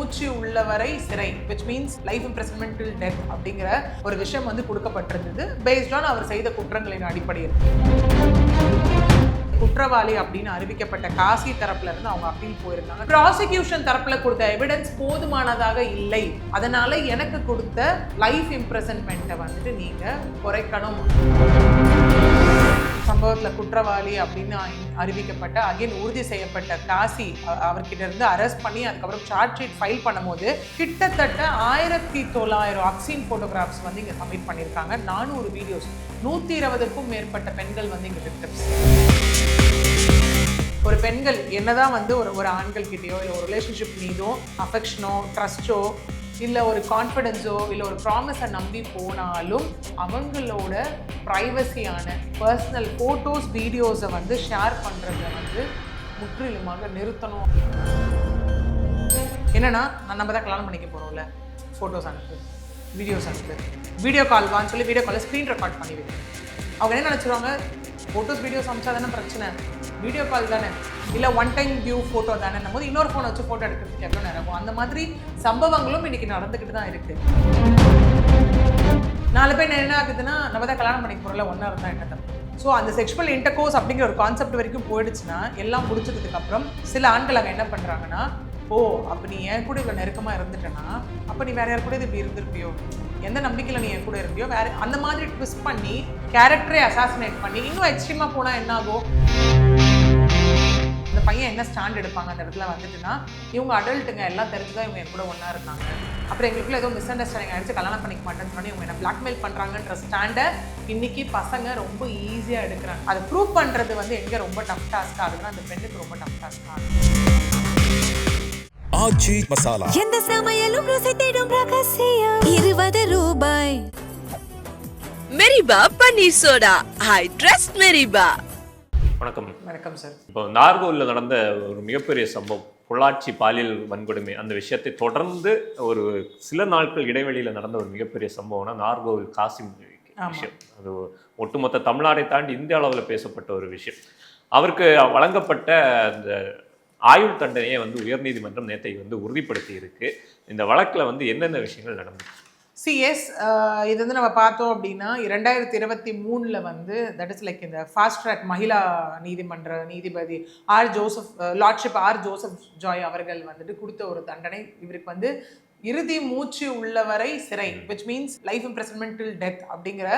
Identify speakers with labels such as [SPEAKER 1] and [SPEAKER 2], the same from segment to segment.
[SPEAKER 1] மூச்சு உள்ளவரை சிறை, which means life imprisonment till death அப்படிங்கிற ஒரு விஷயம் வந்து கொடுக்கப்பட்டிருந்தது பேஸ்ட் ஆன் அவர் செய்த குற்றங்களின் அடிப்படையில். குற்றவாளி அப்படின்னு அறிவிக்கப்பட்ட காசி தரப்புல இருந்து அவங்க அப்பீல் போயிருந்தாங்க. ப்ராசிக்யூஷன் தரப்புல கொடுத்த எவிடன்ஸ் போதுமானதாக இல்லை, அதனால எனக்கு கொடுத்த லைஃப் இம்ப்ரெசன்மெண்ட்டை வந்துட்டு நீங்க குறைக்கணும். சம்பவத்தில் குற்றவாளி அப்படின்னு அறிவிக்கப்பட்ட அகைன் உறுதி செய்யப்பட்ட காசி அவர்கிட்ட இருந்து அரெஸ்ட் பண்ணி அதுக்கப்புறம் சார்ஜ் ஷீட் ஃபைல் பண்ணும்போது கிட்டத்தட்ட 1900 அக்சீன் ஃபோட்டோகிராஃப்ஸ் வந்து இங்கே சப்மிட் பண்ணியிருக்காங்க. 400 வீடியோஸ், 120க்கும் மேற்பட்ட பெண்கள் வந்து இங்கே விக்டிம்ஸ். ஒரு பெண்கள் என்னதான் வந்து ஒரு ஆண்கள் கிட்டேயோ இல்லை ஒரு ரிலேஷன்ஷிப் மீதோ அஃபெக்ஷனோ ட்ரஸ்டோ இல்லை ஒரு கான்ஃபிடென்ஸோ இல்லை ஒரு ப்ராமிஸை நம்பி போனாலும் அவங்களோட ப்ரைவசியான பர்சனல் ஃபோட்டோஸ் வீடியோஸை வந்து ஷேர் பண்ணுறத வந்து முற்றிலுமாக நிறுத்தணும். என்னென்னா நம்ம தான் கல்யாணம் பண்ணிக்க போகிறோம்ல, ஃபோட்டோஸ் அனுப்பு, வீடியோஸ் அனுப்பு, வீடியோ கால் வான்னு சொல்லி வீடியோ காலில் ஸ்க்ரீன் ரெக்கார்ட் பண்ணி வைக்க. அவங்க என்ன நினச்சிருவாங்க, ஃபோட்டோஸ் வீடியோஸ் அனுப்பிச்சா தானே பிரச்சனை, வீடியோ கால் தானே, இல்லை ஒன் டைம் வியூ ஃபோட்டோ தானே, போது இன்னொரு ஃபோனை வச்சு ஃபோட்டோ எடுக்கிறதுக்கு எவ்வளோ நேரம் ஆகும். அந்த மாதிரி சம்பவங்களும் இன்றைக்கி நடந்துக்கிட்டு தான் இருக்குது. 4 பேர் என்ன ஆகுதுன்னா நம்ம தான் கல்யாணம் பண்ணிக்க போகிறோம்ல, ஒன்றா இருந்தால் என்ன தப்பு. ஸோ அந்த செக்ஷுவல் இன்டர்கோர்ஸ் அப்படிங்கிற ஒரு கான்செப்ட் வரைக்கும் போயிடுச்சுன்னா எல்லாம் முடிச்சதுக்கப்புறம் சில ஆண்கள் அங்கே என்ன பண்ணுறாங்கன்னா, ஓ அப்போ நீ என் கூட இவ்வளோ நெருக்கமாக இருந்துட்டேன்னா அப்போ நீ வேற யார் கூட இப்படி இருந்திருப்பியோ, எந்த நம்பிக்கையில் நீ என் கூட இருப்பியோ வேற, அந்த மாதிரி ட்விஸ்ட் பண்ணி கேரக்டரே அசாசினேட் பண்ணி இன்னும் எக்ஸ்ட்ரீமாக போனால் என்ன ஆகும். இந்த பையன் என்ன ஸ்டாண்ட் எடுப்பாங்க அந்த இடத்துல வந்துட்டுன்னா, இவங்க அடல்ட்டுங்க எல்லாம் தெரிஞ்சுதான் இவங்க என் கூட ஒன்றா இருந்தாங்க, அப்புறம் எங்களுக்குள்ள ஏதோ மிஸ் அண்டர்ஸ்டாண்டிங் ஆகிடுச்சு, கல்யாணம் பண்ணிக்க மாட்டேன்னு சொன்னி இவங்க என்ன பிளாக்மெயில் பண்ணுறாங்கன்ற ஸ்டாண்டை இன்னைக்கு பசங்க ரொம்ப ஈஸியாக எடுக்கிறாங்க. அதை ப்ரூவ் பண்ணுறது வந்து எங்கே ரொம்ப டஃப் டாஸ்க் ஆகுதுன்னா அந்த பெண்ணுக்கு ரொம்ப டஃப் டாஸ்க் ஆகுது.
[SPEAKER 2] ஆச்சி மசாலா,
[SPEAKER 3] எந்த சமையலும் ருசி தேடும் ரகசியம். 20 ரூபாய்.
[SPEAKER 4] மெரிபா பன்னீர் சோடா, ஐ ட்ரஸ்ட் மெரிபா.
[SPEAKER 5] வணக்கம்.
[SPEAKER 1] வணக்கம் சார்.
[SPEAKER 5] இப்போ நார்கோவில் நடந்த ஒரு மிகப்பெரிய சம்பவம், பொள்ளாச்சி பாலியல் வன்கொடுமை, அந்த விஷயத்தை தொடர்ந்து ஒரு சில நாட்கள் இடைவெளியில் நடந்த ஒரு மிகப்பெரிய சம்பவம்னா நார்கோவில் காசிம் விஷயம். அது ஒட்டுமொத்த தமிழ்நாட்டை தாண்டி இந்திய அளவில் பேசப்பட்ட ஒரு விஷயம். அவருக்கு வழங்கப்பட்ட அந்த ஆயுள் தண்டனையை வந்து உயர்நீதிமன்றம் நேற்றை வந்து உறுதிப்படுத்தி இருக்கு. இந்த வழக்கில் வந்து என்னென்ன விஷயங்கள் நடந்துச்சு?
[SPEAKER 1] சிஎஸ் இது வந்து நம்ம பார்த்தோம் அப்படின்னா 2023 வந்து தட் இஸ் லைக் இந்த ஃபாஸ்ட் ட்ராக் மகிழா நீதிமன்ற நீதிபதி லார்ட்ஷிப் ஆர் ஜோசப் ஜாய் அவர்கள் வந்துட்டு கொடுத்த ஒரு தண்டனை இவருக்கு வந்து இறுதி மூச்சு உள்ளவரை சிறை, which means life imprisonment till death அப்படிங்கிற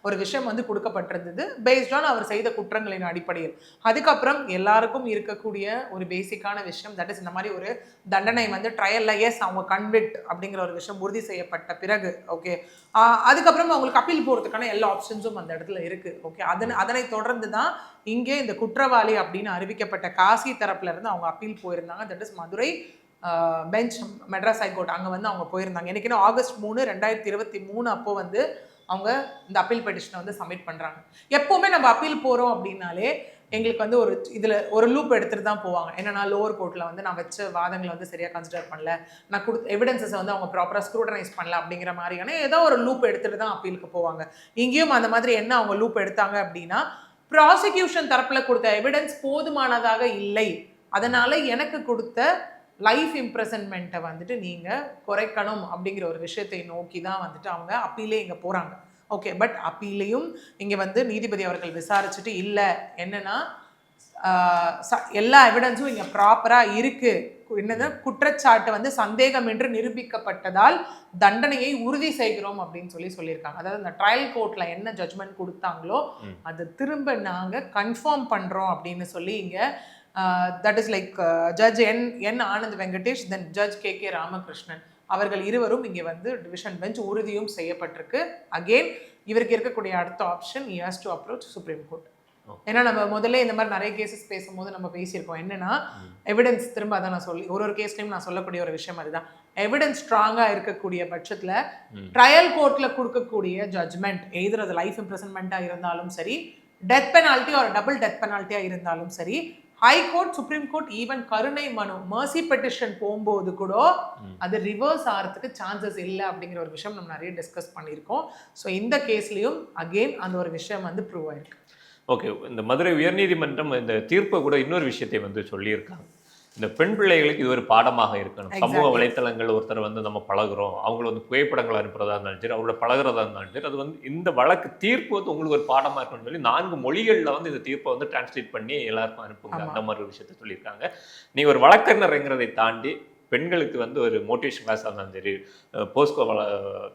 [SPEAKER 1] ஒரு விஷயம் வந்து கொடுக்கப்பட்டிருந்தது பேஸ்ட் ஆன் அவர் செய்த குற்றங்களின் அடிப்படையில். அதுக்கப்புறம் எல்லாருக்கும் இருக்கக்கூடிய ஒரு பேசிக்கான விஷயம் தட் இஸ் இந்த மாதிரி ஒரு தண்டனை வந்து ட்ரையல்ல எஸ் அவங்க கன்விக்ட் அப்படிங்கிற ஒரு விஷயம் உறுதி செய்யப்பட்ட பிறகு ஓகே, அதுக்கப்புறம் அவங்களுக்கு அப்பீல் போகிறதுக்கான எல்லா ஆப்ஷன்ஸும் அந்த இடத்துல இருக்குது. ஓகே, அதனை தொடர்ந்து தான் இங்கே இந்த குற்றவாளி அப்படின்னு அறிவிக்கப்பட்ட காசி தரப்புல இருந்து அவங்க அப்பீல் போயிருந்தாங்க. That is Madurai bench, Madras high court, அங்கே வந்து அவங்க போயிருந்தாங்க. எனக்குன்னா ஆகஸ்ட் 3, 2023 அப்போ வந்து அவங்க இந்த அப்பீல் பெட்டிஷனை வந்து சப்மிட் பண்ணுறாங்க. எப்போவுமே நம்ம அப்பீல் போகிறோம் அப்படின்னாலே எங்களுக்கு வந்து இதில் ஒரு லூப் எடுத்துகிட்டு தான் போவாங்க. என்னன்னா லோவர் கோர்ட்டில் வந்து நான் வச்ச வாதங்களை வந்து சரியாக கன்சிடர் பண்ணல, நான் எவிடன்சஸை வந்து அவங்க ப்ராப்பராக ஸ்க்ரூட்டனைஸ் பண்ணல அப்படிங்கிற மாதிரியான ஏதோ ஒரு லூப் எடுத்துகிட்டு தான் அப்பீலுக்கு போவாங்க. இங்கேயும் அந்த மாதிரி என்ன அவங்க லூப் எடுத்தாங்க அப்படின்னா, ப்ராசிக்யூஷன் தரப்பில் கொடுத்த எவிடன்ஸ் போதுமானதாக இல்லை, அதனால் எனக்கு கொடுத்த லைஃப் இம்ப்ரெசன்மெண்ட்டை வந்துட்டு நீங்கள் குறைக்கணும் அப்படிங்கிற ஒரு விஷயத்தை நோக்கி தான் வந்துட்டு அவங்க அப்பீலே இங்கே போகிறாங்க. ஓகே, பட் அப்பீலையும் இங்கே வந்து நீதிபதி அவர்கள் விசாரிச்சுட்டு இல்லை என்னென்னா எல்லா எவிடன்ஸும் இங்கே ப்ராப்பராக இருக்குது, என்னது குற்றச்சாட்டு வந்து சந்தேகம் என்று நிரூபிக்கப்பட்டதால் தண்டனையை உறுதி செய்கிறோம் அப்படின்னு சொல்லியிருக்காங்க. அதாவது இந்த ட்ரையல் கோர்ட்டில் என்ன ஜட்ஜ்மெண்ட் கொடுத்தாங்களோ அதை திரும்ப நாங்கள் கன்ஃபார்ம் பண்ணுறோம் அப்படின்னு சொல்லி இங்கே that is like judge N Anand Venkatesh, then judge K Ramakrishnan அவர்கள் இருவரும் இங்கே வந்து டிவிஷன் பெஞ்ச் உறுதியும் செய்யப்பட்டிருக்கு. அகெயின் இவருக்கு இருக்கக்கூடிய அடுத்த option he has to approach supreme court. ஏன்னா நம்ம முதல்ல இந்த மாதிரி நிறைய கேசஸ் பேசும்போது நம்ம பேசியிருக்கோம். என்னன்னா எவிடன்ஸ் திரும்ப அதான் நான் சொல்லி ஒரு கேஸ்லையும் நான் சொல்லக்கூடிய ஒரு விஷயம் அதுதான், எவிடன்ஸ் ஸ்ட்ராங்காக இருக்கக்கூடிய பட்சத்தில் ட்ரையல் கோர்ட்டில் கொடுக்கக்கூடிய ஜட்ஜ்மெண்ட் எய்தர் அது லைஃப் இம்ப்ரெசன்மெண்ட்டாக இருந்தாலும் சரி, டெத் பெனால்ட்டி ஒரு டபுள் டெத் பெனால்ட்டியாக இருந்தாலும் சரி, ஹைகோர்ட், சுப்ரீம் கோர்ட், ஈவன் கருணை மனு மர்சி பெட்டிஷன் போகும்போது கூட அது ரிவர்ஸ் ஆகிறதுக்கு சான்சஸ் இல்லை அப்படிங்கிற ஒரு விஷயம் நம்ம நிறைய டிஸ்கஸ் பண்ணியிருக்கோம். ஸோ இந்த கேஸ்லையும் அகெயின் அந்த ஒரு விஷயம் வந்து ப்ரூவ் ஆயிருக்கு.
[SPEAKER 5] ஓகே, இந்த மதுரை உயர்நீதிமன்றம் இந்த தீர்ப்பை கூட இன்னொரு விஷயத்தை வந்து சொல்லியிருக்காங்க. இந்த பெண் பிள்ளைகளுக்கு இது ஒரு பாடமாக இருக்கணும். சமூக வலைத்தளங்கள் ஒருத்தர் வந்து நம்ம பழகுறோம், அவங்கள வந்து புகைப்படங்கள் அனுப்புறதா இருந்தாலும் சரி, அவங்களோட பழகுறதா இருந்தாலும் சரி, அது வந்து இந்த வழக்கு தீர்ப்பு வந்து உங்களுக்கு ஒரு பாடமா இருக்கணும்னு சொல்லி 4 மொழிகளில் வந்து இந்த தீர்ப்பை வந்து டிரான்ஸ்லேட் பண்ணி எல்லாருக்கும் அனுப்புங்க, அந்த மாதிரி ஒரு விஷயத்த சொல்லியிருக்காங்க. நீங்க ஒரு வழக்கறிஞர்ங்கிறதை தாண்டி பெண்களுக்கு வந்து ஒரு மோட்டிவேஷன் கிளாஸாக இருந்தாலும் சரி, போஸ்கோ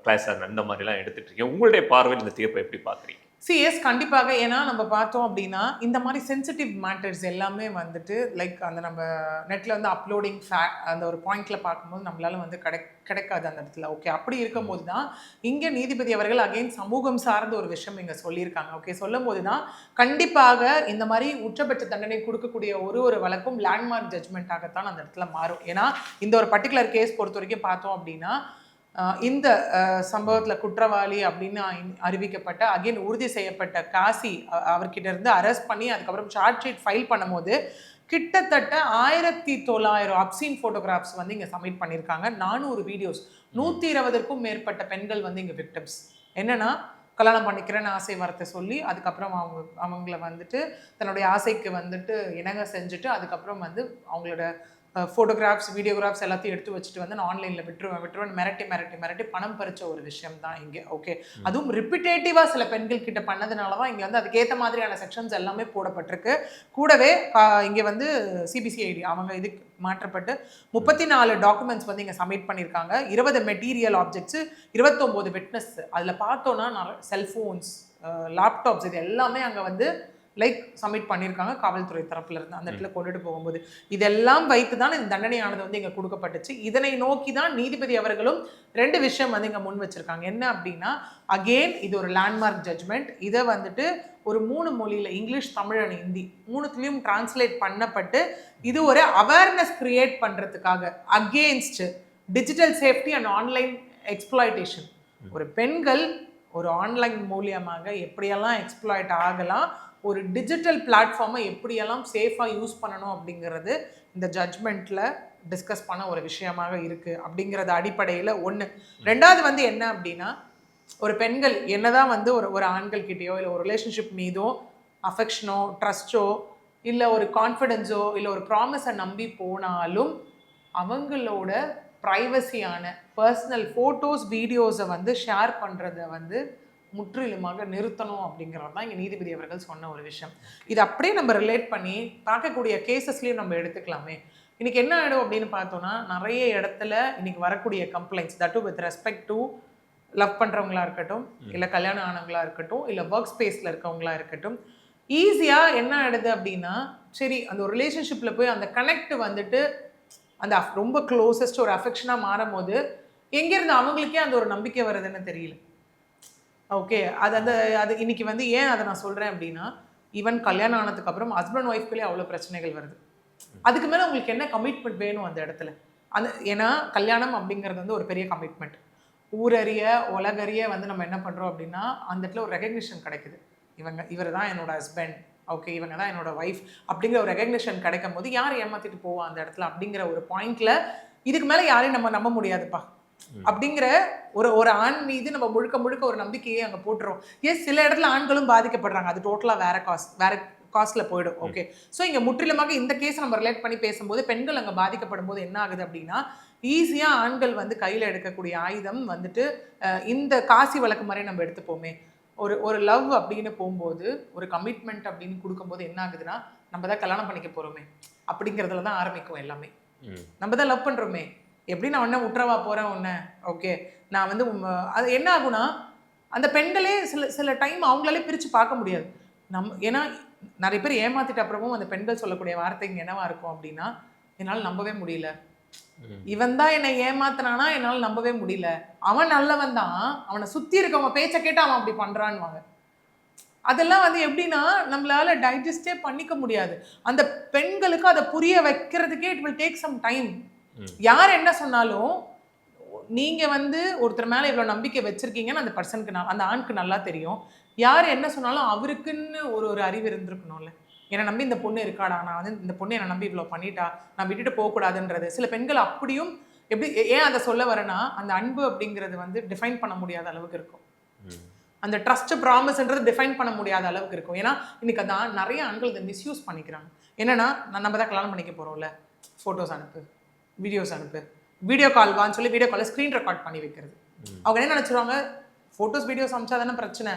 [SPEAKER 5] கிளாஸாக இருந்தாலும் இந்த மாதிரிலாம் எடுத்துட்டு இருக்கீங்க. உங்களுடைய பார்வையில் இந்த தீர்ப்பை எப்படி பார்க்குறீங்க?
[SPEAKER 1] எஸ் கண்டிப்பாக. ஏன்னா நம்ம பார்த்தோம் அப்படின்னா இந்த மாதிரி சென்சிட்டிவ் மேட்டர்ஸ் எல்லாமே வந்துட்டு லைக் அந்த நம்ம நெட்டில் வந்து அப்லோடிங் அந்த ஒரு பாயிண்ட்ல பார்க்கும்போது நம்மளால வந்து கிடைக்காது அந்த இடத்துல. ஓகே, அப்படி இருக்கும்போது தான் இங்கே நீதிபதி அவர்கள் அகைன் சமூகம் சார்ந்த ஒரு விஷயம் இங்கே சொல்லியிருக்காங்க. ஓகே, சொல்லும் போது தான் கண்டிப்பாக இந்த மாதிரி உச்சபட்ச தண்டனை கொடுக்கக்கூடிய ஒரு வழக்கும் லேண்ட்மார்க் ஜட்மெண்ட்டாகத்தான் அந்த இடத்துல மாறும். ஏன்னா இந்த ஒரு பர்டிகுலர் கேஸ் பொறுத்த வரைக்கும் பார்த்தோம் அப்படின்னா இந்த சம்பவத்தில் குற்றவாளி அப்படின்னு அறிவிக்கப்பட்ட அகைன் உறுதி செய்யப்பட்ட காசி அவர்கிட்ட இருந்து அரெஸ்ட் பண்ணி அதுக்கப்புறம் சார்ஜ் ஷீட் ஃபைல் பண்ணும்போது கிட்டத்தட்ட 1900 அப்சீன் ஃபோட்டோகிராஃப்ஸ் வந்து இங்கே சப்மிட் பண்ணியிருக்காங்க. 400 வீடியோஸ், 120க்கும் மேற்பட்ட பெண்கள் வந்து இங்கே விக்டிம்ஸ். என்னன்னா கல்யாணம் பண்ணிக்கிறேன்னு ஆசை வார்த்தை சொல்லி அதுக்கப்புறம் அவங்கள வந்துட்டு தன்னுடைய ஆசைக்கு வந்துட்டு இணங்க செஞ்சுட்டு அதுக்கப்புறம் வந்து அவங்களோட ஃபோட்டோகிராஃப்ஸ் வீடியோகிராஃப்ஸ் எல்லாத்தையும் எடுத்து வச்சுட்டு வந்து நான் ஆன்லைனில் விட்டுருவேன் மிரட்டி பணம் பறிச்ச ஒரு விஷயம் தான் இங்கே. ஓகே, அதுவும் ரிப்பிட்டேட்டிவாக சில பெண்கள் கிட்ட பண்ணதுனால தான் இங்கே வந்து அதுக்கேற்ற மாதிரியான செக்ஷன்ஸ் எல்லாமே போடப்பட்டிருக்கு. கூடவே இங்கே வந்து சிபிசிஐடி அவங்க இதுக்கு மாற்றப்பட்டு 34 டாக்குமெண்ட்ஸ் வந்து இங்கே சப்மிட் பண்ணியிருக்காங்க. 20 மெட்டீரியல் ஆப்ஜெக்ட்ஸு, 29 விட்னஸ். அதில் பார்த்தோன்னா செல்ஃபோன்ஸ், லேப்டாப்ஸ் இது எல்லாமே அங்கே வந்து லைக் சப்மிட் பண்ணியிருக்காங்க காவல்துறை தரப்புல இருந்து அந்த இடத்துல கொண்டுட்டு போகும்போது. இதெல்லாம் வைத்து தான் இந்த தண்டனையானது வந்து இங்கே கொடுக்கப்பட்டுச்சு. இதனை நோக்கி தான் நீதிபதி அவர்களும் 2 விஷயம் வந்து இங்கே முன் வச்சிருக்காங்க. என்ன அப்படின்னா அகெயின் இது ஒரு லேண்ட்மார்க் ஜட்மெண்ட். இதை வந்துட்டு ஒரு 3 மொழியில் இங்கிலீஷ், தமிழ் அண்ட் ஹிந்தி 3த்துலேயும் டிரான்ஸ்லேட் பண்ணப்பட்டு இது ஒரு அவேர்னஸ் கிரியேட் பண்ணுறதுக்காக against digital safety and online exploitation. ஒரு பெண்கள் ஒரு ஆன்லைன் மூலியமாக எப்படியெல்லாம் எக்ஸ்ப்ளாய்ட் ஆகலாம், ஒரு டிஜிட்டல் பிளாட்ஃபார்மை எப்படியெல்லாம் சேஃபாக யூஸ் பண்ணணும் அப்படிங்கிறது இந்த ஜட்மெண்ட்டில் டிஸ்கஸ் பண்ண ஒரு விஷயமாக இருக்குது அப்படிங்கிறது அடிப்படையில் ஒன்று. 2வது வந்து என்ன அப்படின்னா ஒரு பெண்கள் என்னதான் வந்து ஒரு ஆண்கள் கிட்டேயோ இல்லை ஒரு ரிலேஷன்ஷிப் மீதோ அஃபெக்ஷனோ ட்ரஸ்ட்டோ இல்லை ஒரு கான்ஃபிடென்ஸோ இல்லை ஒரு ப்ராமிஸை நம்பி போனாலும் அவங்களோட ப்ரைவசியான பர்சனல் ஃபோட்டோஸ் வீடியோஸை வந்து ஷேர் பண்ணுறத வந்து முற்றிலுமாக நிறுத்தணும் அப்படிங்கிறது தான் இங்கே நீதிபதி அவர்கள் சொன்ன ஒரு விஷயம். இது அப்படியே நம்ம ரிலேட் பண்ணி பார்க்கக்கூடிய கேசஸ்லேயும் நம்ம எடுத்துக்கலாமே. இன்றைக்கி என்ன ஆகிடும் அப்படின்னு பார்த்தோன்னா நிறைய இடத்துல இன்றைக்கி வரக்கூடிய complaints that with respect to love பண்ணுறவங்களா இருக்கட்டும், இல்லை கல்யாணம் ஆனவங்களா இருக்கட்டும், இல்லை ஒர்க் ஸ்பேஸில் இருக்கவங்களா இருக்கட்டும், ஈஸியாக என்ன ஆகிடுது அப்படின்னா சரி அந்த ஒரு ரிலேஷன்ஷிப்பில் போய் அந்த கனெக்ட் வந்துட்டு அந்த ரொம்ப க்ளோசஸ்ட் ஒரு அஃபெக்ஷனாக மாறும் போது எங்கேருந்து அவங்களுக்கே அந்த ஒரு நம்பிக்கை வருதுன்னு தெரியல. ஓகே, அது இன்னைக்கு வந்து ஏன் அதை நான் சொல்கிறேன் அப்படின்னா ஈவன் கல்யாணம் ஆனதுக்கு அப்புறம் ஹஸ்பண்ட் ஒய்ஃப்குள்ளே அவ்வளோ பிரச்சனைகள் வருது. அதுக்கு மேலே உங்களுக்கு என்ன கமிட்மெண்ட் வேணும் அந்த இடத்துல? ஏன்னா கல்யாணம் அப்படிங்கிறது வந்து ஒரு பெரிய கமிட்மெண்ட். ஊரறிய உலகறிய வந்து நம்ம என்ன பண்ணுறோம் அப்படின்னா அந்த இடத்துல ஒரு ரெகக்னிஷன் கிடைக்குது. இவர் தான் என்னோட ஹஸ்பண்ட், ஓகே இவங்க தான் என்னோட ஒய்ஃப் அப்படிங்கிற ஒரு ரெகக்னிஷன் கிடைக்கும் போது யார் ஏமாற்றிட்டு போவா அந்த இடத்துல அப்படிங்கிற ஒரு பாயிண்ட்ல இதுக்கு மேலே யாரையும் நம்ம நம்ப முடியாதுப்பா அப்படிங்கிற ஒரு ஆண் மீது நம்ம முழுக்க ஒரு நம்பிக்கையை அங்கே போட்டுறோம். சில இடத்துல ஆண்களும் பாதிக்கப்படுறாங்க, அது டோட்டலாக வேற காஸ்ட்ல போயிடும். ஓகே, ஸோ இங்கே முற்றிலுமாக இந்த கேஸை நம்ம ரிலேட் பண்ணி பேசும்போது பெண்கள் அங்கே பாதிக்கப்படும் போது என்ன ஆகுது அப்படின்னா ஈஸியாக ஆண்கள் வந்து கையில் எடுக்கக்கூடிய ஆயுதம் வந்துட்டு இந்த காசி வழக்கு மாதிரி நம்ம எடுத்துப்போமே, ஒரு லவ் அப்படின்னு போகும்போது ஒரு கமிட்மெண்ட் அப்படின்னு கொடுக்கும்போது என்ன ஆகுதுன்னா நம்ம தான் கல்யாணம் பண்ணிக்க போகிறோமே அப்படிங்கிறதுல தான் ஆரம்பிக்கும் எல்லாமே. நம்ம தான் லவ் பண்ணுறோமே, எப்படி நான் உன்ன உற்றவா போகிறேன் உன்ன, ஓகே நான் வந்து அது என்ன ஆகுனா அந்த பெண்களே சில டைம் அவங்களாலே பிரித்து பார்க்க முடியாது. ஏன்னா நிறைய பேர் ஏமாத்திட்ட அப்புறமும் அந்த பெண்கள் சொல்லக்கூடிய வார்த்தைங்க என்னவா இருக்கும் அப்படின்னா என்னால் நம்பவே முடியல, இவன் தான் என்னை ஏமாத்தினானா என்னால் நம்பவே முடியல, அவன் நல்லவன் தான், அவனை சுற்றி இருக்கவங்க பேச்சை கேட்டு அவன் அப்படி பண்ணுறான்வாங்க. அதெல்லாம் வந்து எப்படின்னா நம்மளால டைஜஸ்டே பண்ணிக்க முடியாது. அந்த பெண்களுக்கு அதை புரிய வைக்கிறதுக்கே it will take some time. யார் என்ன சொன்னாலும் நீங்க வந்து ஒருத்தர் மேல இவ்வளவு நம்பிக்கை வச்சிருக்கீங்கன்னு அந்த பர்சனுக்கு அந்த ஆணுக்கு நல்லா தெரியும். யார் என்ன சொன்னாலும் அவருக்குன்னு ஒரு அறிவு இருந்திருக்கணும்ல. என்னை நம்பி இந்த பொண்ணு இருக்காடா, நான் வந்து இந்த பொண்ணு என்னை நம்பி இவ்வளோ பண்ணிட்டா, நான் விட்டுட்டு போகக்கூடாதுன்றது. சில பெண்கள் அப்படியும் எப்படி ஏன் அதை சொல்ல வரேன்னா அந்த அன்பு அப்படிங்கிறது வந்து டிஃபைன் பண்ண முடியாத அளவுக்கு இருக்கும். அந்த ட்ரஸ்ட் ப்ராமிஸ்ன்றது டிஃபைன் பண்ண முடியாத அளவுக்கு இருக்கும். ஏன்னா இன்னைக்கு அதான் நிறைய ஆண்கள் இதை மிஸ்யூஸ் பண்ணிக்கிறாங்க. என்னன்னா நம்ம தான் கல்யாணம் பண்ணிக்க போகிறோம்ல, ஃபோட்டோஸ் அனுப்பு, வீடியோஸ் அனுப்பு, வீடியோ கால் வான்னு சொல்லி வீடியோ காலில் ஸ்க்ரீன் ரெக்கார்ட் பண்ணி வைக்கிறது. அவங்க என்ன நினச்சிருவாங்க, ஃபோட்டோஸ் வீடியோஸ் அமிச்சா தானே பிரச்சனை,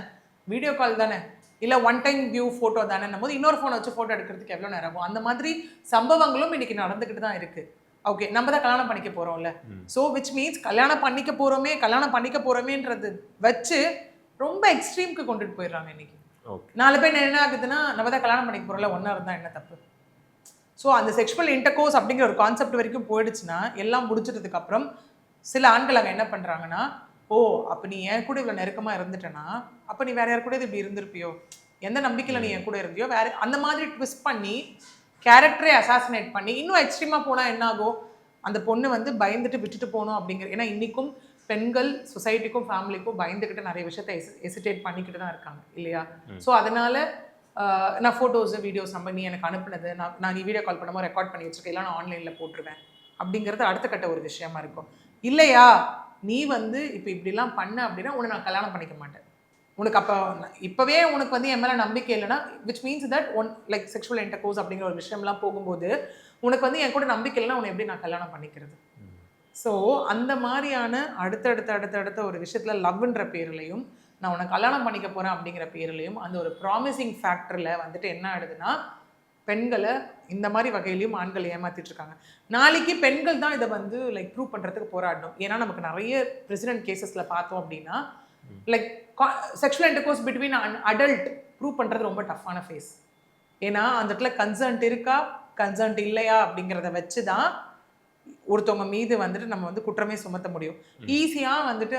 [SPEAKER 1] வீடியோ கால் தானே, இல்லை ஒன் டைம் வியூ ஃபோட்டோ தானே போது இன்னொரு ஃபோனை வச்சு ஃபோட்டோ எடுக்கிறதுக்கு எவ்வளோ நேரம் ஆகும். அந்த மாதிரி சம்பவங்களும் இன்னைக்கு நடந்துக்கிட்டு தான் இருக்குது. ஓகே, நம்ம தான் கல்யாணம் பண்ணிக்க போகிறோம்ல. ஸோ விச் மீன்ஸ் கல்யாணம் பண்ணிக்க போகிறோமேன்றது வச்சு ரொம்ப எக்ஸ்ட்ரீம்க்கு கொண்டுட்டு போயிடுறாங்க இன்னைக்கு. 4 பேர் என்ன ஆகுதுன்னா, நம்ம தான் கல்யாணம் பண்ணிக்க போகிறோம்ல, ஒன்றா இருந்தால் என்ன தப்பு. ஸோ அந்த செக்ஷுவல் இன்டர்கோர்ஸ் அப்படிங்கிற ஒரு கான்செப்ட் வரைக்கும் போயிடுச்சுன்னா, எல்லாம் முடிச்சிட்டதுக்கு அப்புறம் சில ஆண்கள் அங்கே என்ன பண்ணுறாங்கன்னா, ஓ அப்போ நீ என் கூட இவ்வளோ நெருக்கமாக இருந்துட்டேன்னா அப்போ நீ வேற யார் கூட இப்படி இருந்திருப்பியோ, எந்த நம்பிக்கையில் நீ என் கூட இருந்தியோ, வேற அந்த மாதிரி ட்விஸ்ட் பண்ணி கேரக்டரே அசாசினேட் பண்ணி இன்னும் எக்ஸ்ட்ரீமாக போனால் என்ன ஆகும், அந்த பொண்ணு வந்து பயந்துட்டு விட்டுட்டு போகணும் அப்படிங்கிற. ஏன்னா இன்றைக்கும் பெண்கள் சொசைட்டிக்கும் ஃபேமிலிக்கும் பயந்துக்கிட்டு நிறைய விஷயத்தை எசிடேட் பண்ணிக்கிட்டு தான் இருக்காங்க இல்லையா. ஸோ அதனால நான் ஃபோட்டோஸு வீடியோஸ் நீ எனக்கு அனுப்புனது நான் நீ வீடியோ கால் பண்ணும்போது ரெக்கார்ட் பண்ணி வச்சுருக்கேன், இல்லை நான் ஆன்லைனில் போட்டுருவேன் அப்படிங்கிறது அடுத்த கட்ட ஒரு விஷயமா இருக்கும். இல்லையா நீ வந்து இப்போ இப்படிலாம் பண்ண அப்படின்னா உன்னை நான் கல்யாணம் பண்ணிக்க மாட்டேன், உனக்கு அப்போ இப்போவே உனக்கு வந்து என் மேலே நம்பிக்கை இல்லைன்னா which means that like sexual intercourse அப்படிங்கிற ஒரு விஷயம்லாம் போகும்போது உனக்கு வந்து என் கூட நம்பிக்கை இல்லைன்னா உன்னை எப்படி நான் கல்யாணம் பண்ணிக்கிறது. ஸோ அந்த மாதிரியான அடுத்தடுத்த ஒரு விஷயத்தில் லவ்ன்ற பேர்லையும் நான் உன்னை கல்யாணம் பண்ணிக்க போகிறேன் அப்படிங்கிற பேர்லையும் அந்த ஒரு ப்ராமிசிங் ஃபேக்டரில் வந்துட்டு என்ன ஆகுதுன்னா, பெண்களை இந்த மாதிரி வகையிலையும் ஆண்கள் ஏமாத்திட்டு இருக்காங்க. நாளைக்கு பெண்கள் தான் இதை வந்து லைக் ப்ரூவ் பண்ணுறதுக்கு போராடணும். ஏன்னா நமக்கு நிறைய பிரசிடென்ட் கேசஸில் பார்த்தோம் அப்படின்னா like sexual intercourse between adult prove பண்ணுறது ரொம்ப டஃப்பான ஃபேஸ். ஏன்னா அந்த இடத்துல கன்சர்ன்ட் இருக்கா கன்சர்ன்ட் இல்லையா அப்படிங்கிறத வச்சு தான் ஒருத்தவங்க மீது வந்துட்டு நம்ம வந்து குற்றமே சுமத்த முடியும். ஈஸியாக வந்துட்டு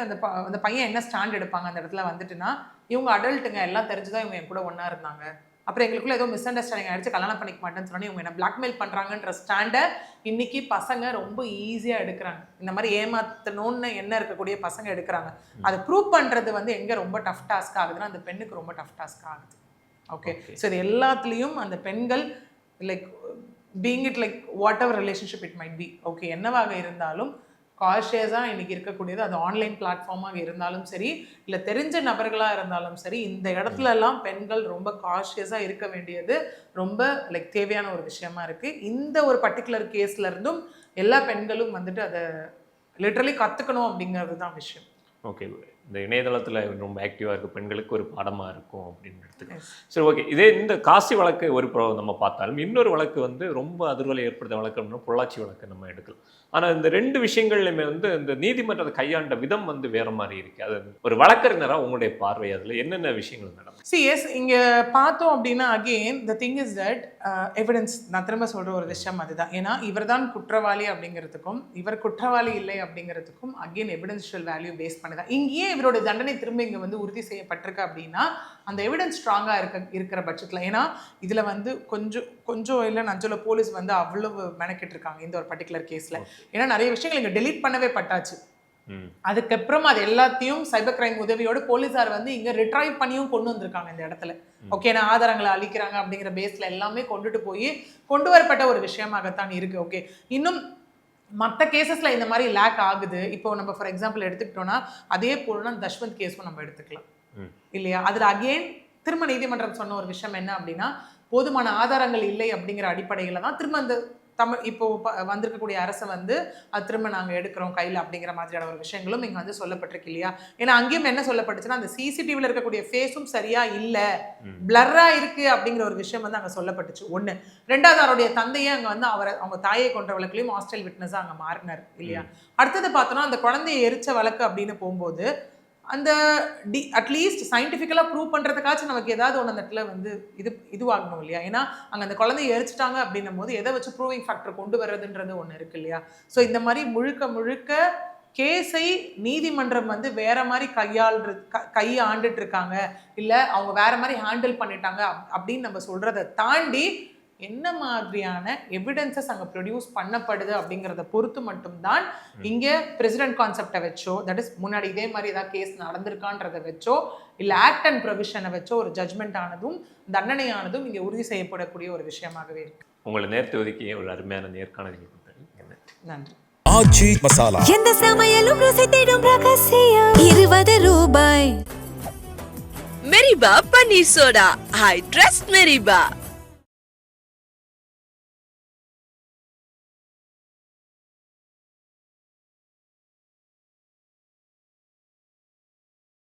[SPEAKER 1] அந்த பையன் என்ன ஸ்டாண்ட் எடுப்பாங்க அந்த இடத்துல வந்துட்டுனா, இவங்க அடல்ட்டுங்க எல்லாம் தெரிஞ்சுதான் இவங்க என் கூட ஒன்றா இருந்தாங்க, அப்புறம் எங்களுக்குள்ள ஏதோ மிஸ் அண்டர்ஸ்டாண்டிங் ஆகிடுச்சு கல்யாணம் பண்ணிக்க மாட்டேன்னு சொன்னோன்னே இவங்க என்ன பிளாக்மெயில் பண்ணுறாங்கன்ற ஸ்டாண்டை இன்னைக்கு பசங்க ரொம்ப ஈஸியாக எடுக்கிறாங்க. இந்த மாதிரி ஏமாத்தணும்னு என்ன இருக்கக்கூடிய பசங்க எடுக்கிறாங்க. அதை ப்ரூவ் பண்ணுறது வந்து எங்கே ரொம்ப டஃப் டாஸ்க் ஆகுதுன்னா அந்த பெண்ணுக்கு ரொம்ப டஃப் டாஸ்க் ஆகுது. ஓகே, ஸோ இது எல்லாத்துலேயும் அந்த பெண்கள் like being it like what ever relationship it might be, okay என்னவாக இருந்தாலும் காஷியஸாக இன்றைக்கி இருக்கக்கூடியது, அது ஆன்லைன் பிளாட்ஃபார்மாக இருந்தாலும் சரி இல்லை தெரிஞ்ச நபர்களாக இருந்தாலும் சரி, இந்த இடத்துலலாம் பெண்கள் ரொம்ப காஷியஸாக இருக்க வேண்டியது ரொம்ப லைக் தேவையான ஒரு விஷயமா இருக்குது. இந்த ஒரு பர்டிகுலர் கேஸ்லேருந்தும் எல்லா பெண்களும் வந்துட்டு அதை லிட்ரலி கற்றுக்கணும் அப்படிங்கிறது தான் விஷயம்.
[SPEAKER 5] ஓகே, இந்த இணையதளத்தில் ரொம்ப ஆக்டிவாக இருக்க பெண்களுக்கு ஒரு பாடமாக இருக்கும் அப்படின்னு எடுத்துக்கலாம். சரி, ஓகே. இதே இந்த காசி வழக்கு ஒரு நம்ம பார்த்தாலும் இன்னொரு வழக்கு வந்து ரொம்ப அதிர்வலை ஏற்படுத்த வழக்கு அப்படின்னா பொள்ளாச்சி வழக்கு நம்ம எடுக்கலாம். ஆனால் இந்த 2 விஷயங்கள்லையுமே வந்து இந்த நீதிமன்றத்தை கையாண்ட விதம் வந்து வேற மாதிரி இருக்கு. அது ஒரு வழக்கறிஞராக உங்களுடைய பார்வை அதில் என்னென்ன விஷயங்கள் நடக்கும்?
[SPEAKER 1] எஸ், இங்கே பார்த்தோம் அப்படின்னா again the thing is that evidence, நான் திரும்ப சொல்கிற ஒரு விஷயம் அதுதான். ஏன்னா இவர் தான் குற்றவாளி அப்படிங்கிறதுக்கும் இவர் குற்றவாளி இல்லை அப்படிங்கிறதுக்கும் அகெயின் எவிடென்ஷியல் வேல்யூ பேஸ் பண்ணி தான் இங்கேயே இவரோட தண்டனை திரும்ப இங்கே வந்து உறுதி செய்யப்பட்டிருக்கு அப்படின்னா அந்த எவிடன்ஸ் ஸ்ட்ராங்காக இருக்கிற பட்சத்தில். ஏன்னா இதில் வந்து கொஞ்சம் இல்லை நஞ்சல போலீஸ் வந்து அவ்வளவு மெனக்கிட்டு இருக்காங்க இந்த ஒரு பர்டிகுலர் கேஸில். ஏன்னா நிறைய விஷயங்கள் இங்கே டெலீட் பண்ணவே பட்டாச்சு. அதுக்கப்புறம் அது எல்லாத்தையும் சைபர் கிரைம் உதவியோடு போலீஸார் வந்து இங்கே ரிட்ரைவ் பண்ணியும் கொண்டு வந்திருக்காங்க இந்த இடத்துல. ஓகே, நான் ஆதாரங்களை அழிக்கிறாங்க அப்படிங்கிற பேஸில் எல்லாமே கொண்டு வரப்பட்ட ஒரு விஷயமாகத்தான் இருக்கு. ஓகே, இன்னும் மற்ற கேசஸில் இந்த மாதிரி லேக் ஆகுது. இப்போ நம்ம ஃபார் எக்ஸாம்பிள் எடுத்துக்கிட்டோம்னா அதே போலனா தஷ்வந்த் கேஸும் நம்ம எடுத்துக்கலாம் இல்லையா. அதில் அகெயின் திரும்ப நீதிமன்றம் சொன்ன ஒரு விஷயம் என்ன அப்படின்னா, போதுமான ஆதாரங்கள் இல்லை அப்படிங்கிற அடிப்படையில் தான் திரும்ப அந்த இப்போ வந்திருக்கக்கூடிய அரசை வந்து அது திரும்ப நாங்கள் எடுக்கிறோம் கையில் அப்படிங்கிற மாதிரியான ஒரு விஷயங்களும் இங்கே வந்து சொல்லப்பட்டிருக்கு இல்லையா. ஏன்னா அங்கேயும் என்ன சொல்லப்பட்டுச்சுன்னா அந்த சிசிடிவியில் இருக்கக்கூடிய ஃபேஸும் சரியா இல்லை, பிளர்ரா இருக்கு அப்படிங்கிற ஒரு விஷயம் வந்து அங்கே சொல்லப்பட்டுச்சு. 1. 2வது அவருடைய தந்தையே அங்கே வந்து அவங்க தாயை கொன்ற வழக்குலையும் ஹாஸ்டல் விட்னஸாக அங்கே மாறினார் இல்லையா. அடுத்தது பார்த்தோன்னா அந்த குழந்தையை எரிச்ச வழக்கு அப்படின்னு போகும்போது அந்த அட்லீஸ்ட் சயின்டிஃபிக்கலாக ப்ரூவ் பண்ணுறதுக்காச்சும் நமக்கு ஏதாவது ஒன்று அந்த இடத்துல வந்து இதுவாகணும் இல்லையா. ஏன்னா அங்கே அந்த குழந்தைய எரிச்சிட்டாங்க அப்படின்னும் போது எதை வச்சு ப்ரூவிங் ஃபேக்டர் கொண்டு வர்றதுன்றது ஒன்று இருக்கு இல்லையா. ஸோ இந்த மாதிரி முழுக்க கேஸை நீதிமன்றம் வந்து வேற மாதிரி கையாண்டுட்டு இருக்காங்க, இல்லை அவங்க வேற மாதிரி ஹேண்டில் பண்ணிட்டாங்க அப்படின்னு நம்ம சொல்றதை தாண்டி என்ன மாதிரியான எவிடன்சஸ் அங்கே ப்ரொடியூஸ் பண்ணப்படுது அப்படிங்கிறத பொறுத்து மட்டும்தான் இங்கே பிரசிடென்ட் கான்செப்டை வச்சோ, தட் இஸ் முன்னாடி இதே மாதிரி ஏதாவது கேஸ் நடந்திருக்கான்றதை வச்சோ இல்லை ஆக்ட் அண்ட் ப்ரொவிஷனை வச்சோ ஒரு ஜட்மெண்ட் ஆனதும் தண்டனையானதும் இங்கே உறுதி செய்யப்படக்கூடிய ஒரு விஷயமாகவே இருக்கு.
[SPEAKER 5] உங்களை நேர்த்தி ஒதுக்கி ஒரு அருமையான நேர்காணல்.
[SPEAKER 1] நன்றி.
[SPEAKER 3] ஆச்சி மசாலா, எந்த சமையலும் ருசி தேடும் ரகசியம். 20 ரூபாய்.
[SPEAKER 4] மெரிபா பன்னீர் சோடா. I trust மெரிபா.